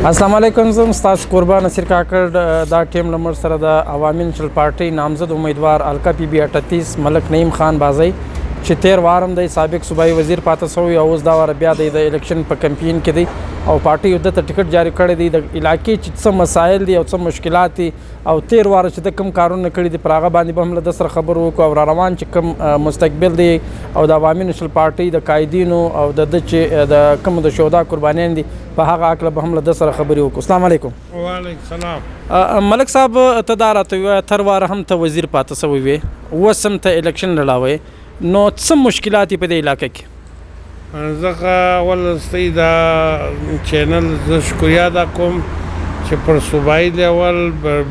السلام علیکم زه ستاسو قربان نصیر کاکړ دا ټیم له موږ سره د عوامي نیشنل پارټۍ نامزد امیدوار الکا پی بی 38 ملک نعیم خان بازی چې تیر وارم دی سابق صوبایي وزیر پاتې شوی او اوس دا واره بیا د الیکشن په کمپین کې دی او پارټۍ ورته ټیکټ جاری کړی دی د علاقې چې څه مسایل دي او څه مشکلات دي او تیر واره چې د کوم کارونه کړي دي پر هغه باندې به هم له ده سره خبرې وکړو او را روان چې کوم مستقبل دی او د عوامي نیشنل پارټۍ د قایدینو او د ده چې د کومو د شهدا قربانیان دي په هغه هکله به هم له ده سره خبرې وکړو. السلام علیکم. وعلیکم السلام. ملک صاحب ته دا راته ووایه تر واره هم ته وزیر پاتې شوی وې اوس هم ته الیکشن لړاوی نو څه مشکلات په دې علاقه کې؟ زه اول ستاسو دا چینل زه شکریا ادا کوم چې پر صوبایي لیول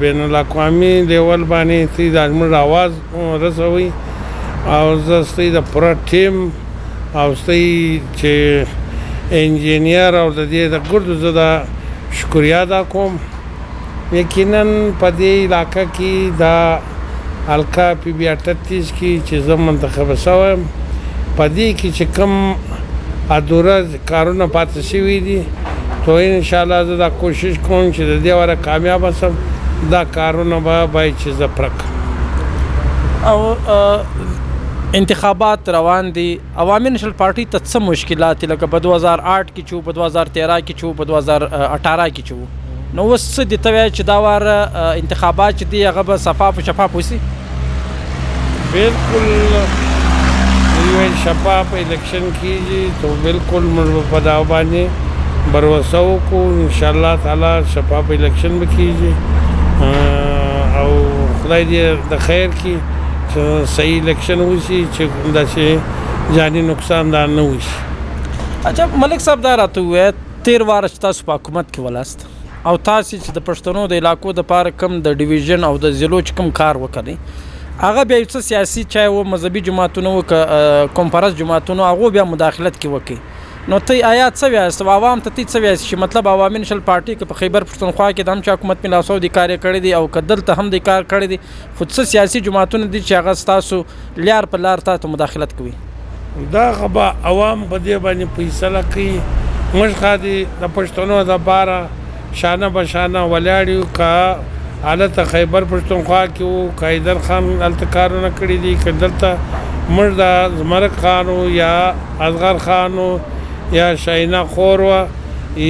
بین الاقوامي لیول باندې ستاسو د زموږ اواز رسوي او زه ستاسو د پوره ټیم او ستاسو چې انجینیر او د دې د ګردو زه دا شکریا ادا کوم. یقینا په دې علاقه کې دا الکا پی بی 38 کې چې زه منتخب شوم په دې کې چې کوم ادوره کارونه پاتې شوي دي تو انشاءالله زه دا کوشش کوم چې د دې واره کامیاب شم دا کارونه به باید چې زه پوره کړم. او انتخابات روان دي عوامي نیشنل پارټۍ ته څه مشکلات دي لکه په 2008 کې چې و په 2013 کې چې و په 2018 کې چې و نو اوس څه دې ته وایي چې دا واره انتخابات چې دي هغه به شفاف و شفاف وسي؟ بالکل یو شفاف الیکشن کیږي تو بالکل موږ په دا باندې بروسه وکړو انشاءالله تعالی شفاف الیکشن به کیږي او خدای دې د خیر کې چې صحیح الیکشن وشي چې داسې جاني نقصان دا نه وشي. اچھا ملک صاحب دا راته ووایه تیر واره چې تاسو په حکومت کې ولاست او تاسې چې د پښتنو د علاقو دپاره کوم د ډیویژن او د ضلعو چې کوم کار وکړی هغه بیا یو څه سیاسي چای و مذهبي جماعتونه و که کوم پرست جماعتونه هغو بیا مداخلت کې وکړي نو ته آیا څه وایاست عوام ته څه وایاست چې مطلب عوامي نیشنل پارټۍ که په خیبر پښتونخوا کې د هم چې حکومت ملاسو دي کار یې کړی دی او که دلته هم دی کار کړی دی خو څه سیاسي جماعتونه دي چې هغه ستاسو لار په لار تاسو مداخلت کوي؟ دا خو عوام په دې باندې فیصله کوي موږ خو د پښتنو دپاره شانه بشانه ولاړ که حالت خیبر پښتونخوا کې وو که حیدر خان هلته کارونه کړي دي که دلته موږ د زمرک خان یا اصغر خان یا شاهینه خور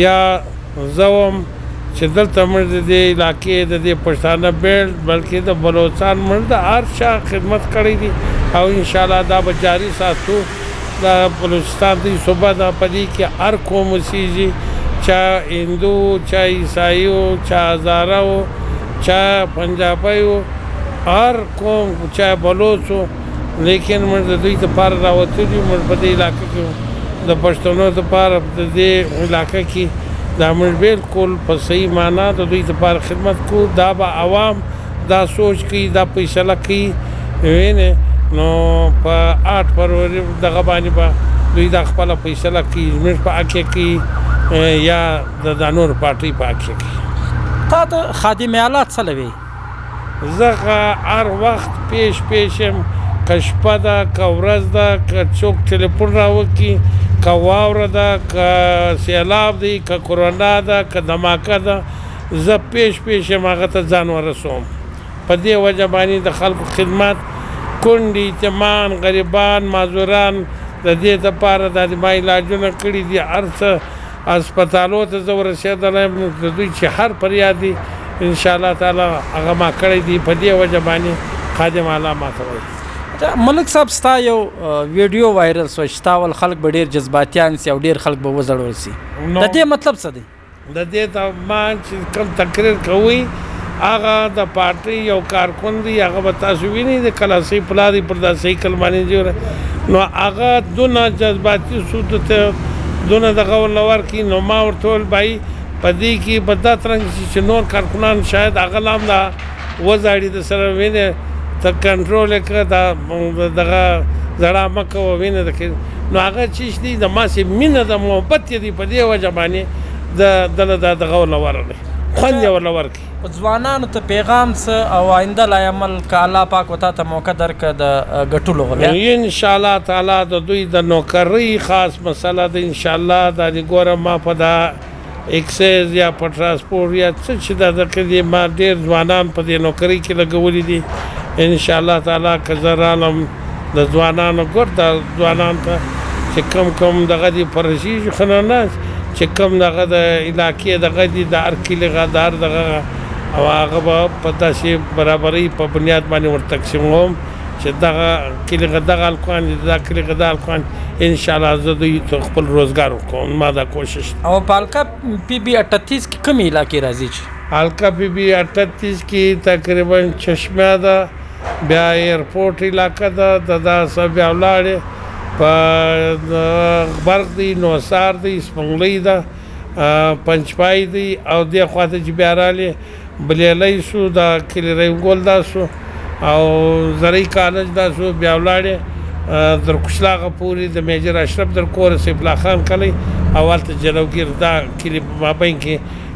یا زه وم چې دلته موږ د دې علاقې د دې پښتانه بیلټ بلکې د بلوچستان موږ د هر چا خدمت کړی دي او انشاءالله دا به جاري ساتو. د بلوچستان د صوبه ده په دې کې هر قوم اوسیږي چا هندو چا عیسائی چا هزاره چا پنجابی هر قوم چا بلوچ لیکن موږ د دوی دپاره راوتلي موږ په دې علاقه کې د پښتنو دپاره د دې علاقه کې دا موږ بالکل په صحیح معنا د دوی دپاره خدمت کوو. دا به عوام دا سوچ کوي دا فیصله کوي وینې نو په 8 فروری دغه باندې به دوی دا خپله فیصله کوي زموږ په حق کې کوي یا د نور پارټۍ په حق کې کوي. تا ته خادم آلات څه لوي؟ زه هر وخت پیش یم که شپه ده که ورځ ده که څوک تلیفون راوکړي که واوره ده که سیلاب دی که کرونا ده که دماکه ده زه پیش یم هغه ته ځان ورسوم. په دې وجه باندې د خلکو خدمت کونډې یتیمان غریبان معذوران د دې دپاره دا د ما علاجونه کړي دي هر څه اسپتالو ته زه ورسېدلی یم د دوی چې هر فریاد دي انشاءالله تعالی هغه ما کړی دي په دې وجه باندې خادم الله ما ته وایي. ملک صاحب ستا یو ویډیو وایرل شو چې ستا ول خلک به ډېر جذباتیان سي او ډېر خلک به وزړول سي د دې مطلب څه دی؟ د دې ته ما چې کوم تقریر کوي هغه د پارټۍ یو کارکون دی هغه به تاسو وینئ د کلاسۍ پلاري پر داسې کلمانې جوړه نو هغه دونه جذباتي سود ته دونه دغه ولور کې نو ما ورته ویل بھائی په دې کې به دا ترنګ چې نور کارکنان شاید هغه لا هم دا وزاړي د سره وینې ته کنټرول یې کړه دا دغه زړه مه کوه وینې نو هغه چې دي د ماسې مینه د محبت یې دي په دې وجه باندې دله دا دغه ولور دی خوند یې ورله ورکړي. ځوانانو ته پیغام څه او آینده لا عمل که الله پاک وتا ته موقع درکړه د ګټلو غو انشاءالله تعالی د دوی د نوکرۍ خاص مسله ده انشاءالله دا دې ګوره ما په دا اکسایز یا په ترانسپورټ یا څه چې دا دغه دي ما ډېر ځوانان په دې نوکرۍ کې لګولي دي انشاءالله تعالی که زه رالم د ځوانانو ګور د ځوانانو ته چې کم دغه دي پرسیږي خو نه چې کم دغه د علاقې دغه دي د هر کلي د هر دغه او هغه به په داسې برابرۍ په بنیاد باندې ور تقسیموم چې دغه کلي دغه هلکان دي دا کلي دغه هلکان انشاءالله زه دوی ته خپل روزګار ورکوم ما دا کوشش او په حلقه پی بي 38 کې کومې علاقې راځي چې حلقه پی بي 38 کې تقریبا چشمه ده بیا ایرپورټ علاقه ده دا څه بیا ولاړې په غبرګ دی نوسار دی سپنګلۍ ده پنجپای دی او دې خواته چې بیا رالې بلیلی شو دا کلي رحیم دا شو او زرعي کالج دا شو بیا ولاړې در کوشلاغه پورې د میجر اشرف در کور سیف الله خان کلی او هلته جلوګیر دا کلي په مابین کې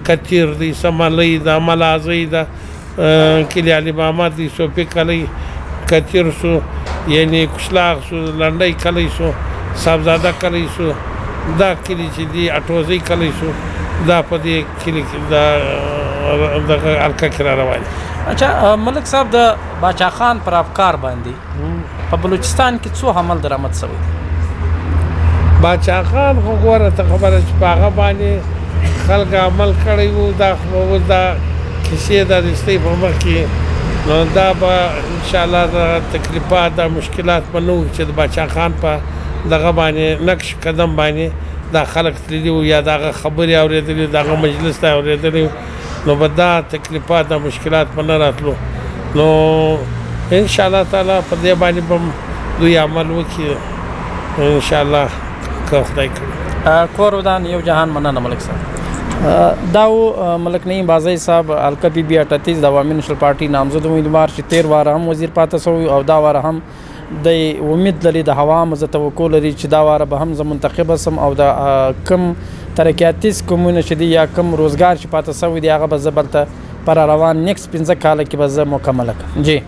کتیر دی سملۍ ده ملازۍ ده کلي علي محمد دی صوفي کلی کتیر شو یعنی کوشلاغ شو لنډۍ کلی شو صاحبزاده کلی شو دا کلي چې دي اټوزۍ کلی شو دا په دې کلي کې دغه حلقه کې را روان دي. اچھا ملک صاحب د باچا خان پر افکار باندې په بلوچستان کې څو حمل درآمد شوی دی؟ باچا خان خو ګوره ته خبره چې په هغه باندې خلک عمل کړی وو دا اوس دا کیسې د رښتۍ په مخ کې نو دا به انشاءالله د تکلیفات د مشکلات به نه وي چې د باچا خان په دغه باندې نقش قدم باندې دا خلک تللي وو یا د هغه خبرې اورېدلې د هغه مجلس ته اورېدلې نو به دا تکلیفات د مشکلات به نه راتلو نو انشاءالله تعالی په دې باندې به دوی عمل وکړي انشاءالله که خدای کړي. کور ودان یو جهان مننه ملک صاحب. دا و ملک نعیم بازی صاحب حلقه پی بي 38 د عوامي نیشنل پارټي نامزد امیدوار چې 13 واره هم وزیر پاتې شوی او دا واره هم د امید لري د هوا مزه توقع لري چې دا واره به هم زه منتخب سم او د کم ترقیاتي سکمونه چې دي یا کم روزګار چې پاتې شوی دی هغه به زه بلته پر روان نیکس 15 کاله کې به زه مکمله کړم. جی